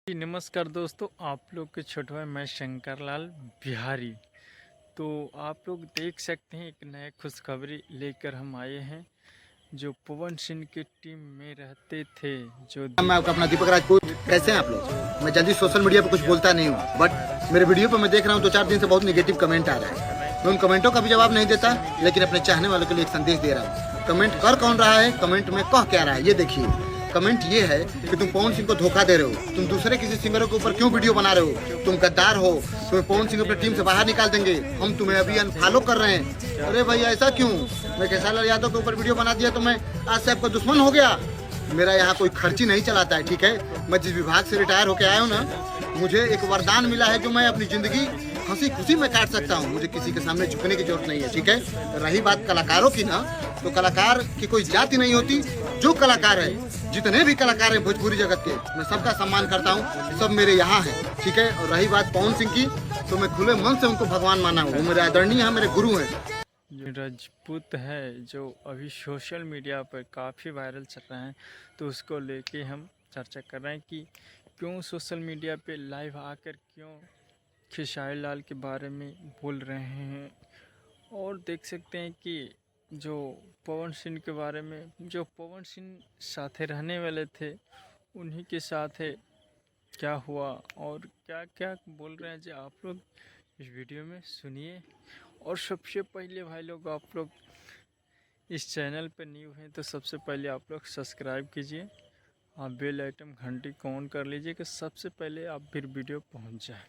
जी, नमस्कार दोस्तों। आप लोग के छोटे भाई मैं शंकर लाल बिहारी। तो आप लोग देख सकते हैं एक नया खुशखबरी लेकर हम आए हैं। जो पवन सिंह की टीम में रहते थे, जो मैं आपका अपना दीपक राजपूत। कैसे हैं आप लोग? मैं जल्दी सोशल मीडिया पे कुछ बोलता नहीं हूँ, बट मेरे वीडियो पे मैं देख रहा हूँ 2-4 दिन से बहुत नेगेटिव कमेंट आ रहा है। मैं उन कमेंटों का भी जवाब नहीं देता, लेकिन अपने चाहने वालों के लिए एक संदेश दे रहा हूँ। कमेंट कर कौन रहा है, कमेंट में कह क्या रहा है, ये देखिए। कमेंट ये है कि तुम पवन सिंह को धोखा दे रहे हो, तुम दूसरे किसी सिंगरों के ऊपर क्यों वीडियो बना रहे हो, तुम गद्दार हो, तुम्हें पवन सिंह अपनी टीम से बाहर निकाल देंगे, हम तुम्हें अभी अनफॉलो कर रहे हैं। अरे भैया ऐसा क्यों? मैं केसालाल यादव के ऊपर वीडियो बना दिया तो मैं आज से आपका दुश्मन हो गया? मेरा यहाँ कोई खर्ची नहीं चलाता है, ठीक है। मैं जिस विभाग से रिटायर होकर आया हूँ ना, मुझे एक वरदान मिला है जो मैं अपनी जिंदगी हंसी खुशी में काट सकता हूँ। मुझे किसी के सामने झुकने की जरूरत नहीं है, ठीक है। रही बात कलाकारों की ना, तो कलाकार की कोई जाति नहीं होती। जो कलाकार है, जितने भी कलाकार हैं भोजपुरी जगत के, मैं सबका सम्मान करता हूँ, सब मेरे यहाँ हैं, ठीक है। और रही बात पवन सिंह की, तो मैं खुले मन से उनको भगवान माना हूँ। वो मेरे आदरणीय हैं, मेरे गुरु हैं। जो राजपूत है, जो अभी सोशल मीडिया पर काफ़ी वायरल चल रहा है, तो उसको लेके हम चर्चा कर रहे हैं कि क्यों सोशल मीडिया पे लाइव आकर क्यों खेसारी लाल के बारे में बोल रहे हैं। और देख सकते हैं कि जो पवन सिंह के बारे में, जो पवन सिंह साथे रहने वाले थे, उन्हीं के साथ है क्या हुआ और क्या क्या बोल रहे हैं, जो आप लोग इस वीडियो में सुनिए। और सबसे पहले भाई लोग, आप लोग इस चैनल पर न्यू हैं तो सबसे पहले आप लोग सब्सक्राइब कीजिए, आप बेल आइटम घंटी को ऑन कर लीजिए कि सबसे पहले आप फिर वीडियो पहुंच जाए।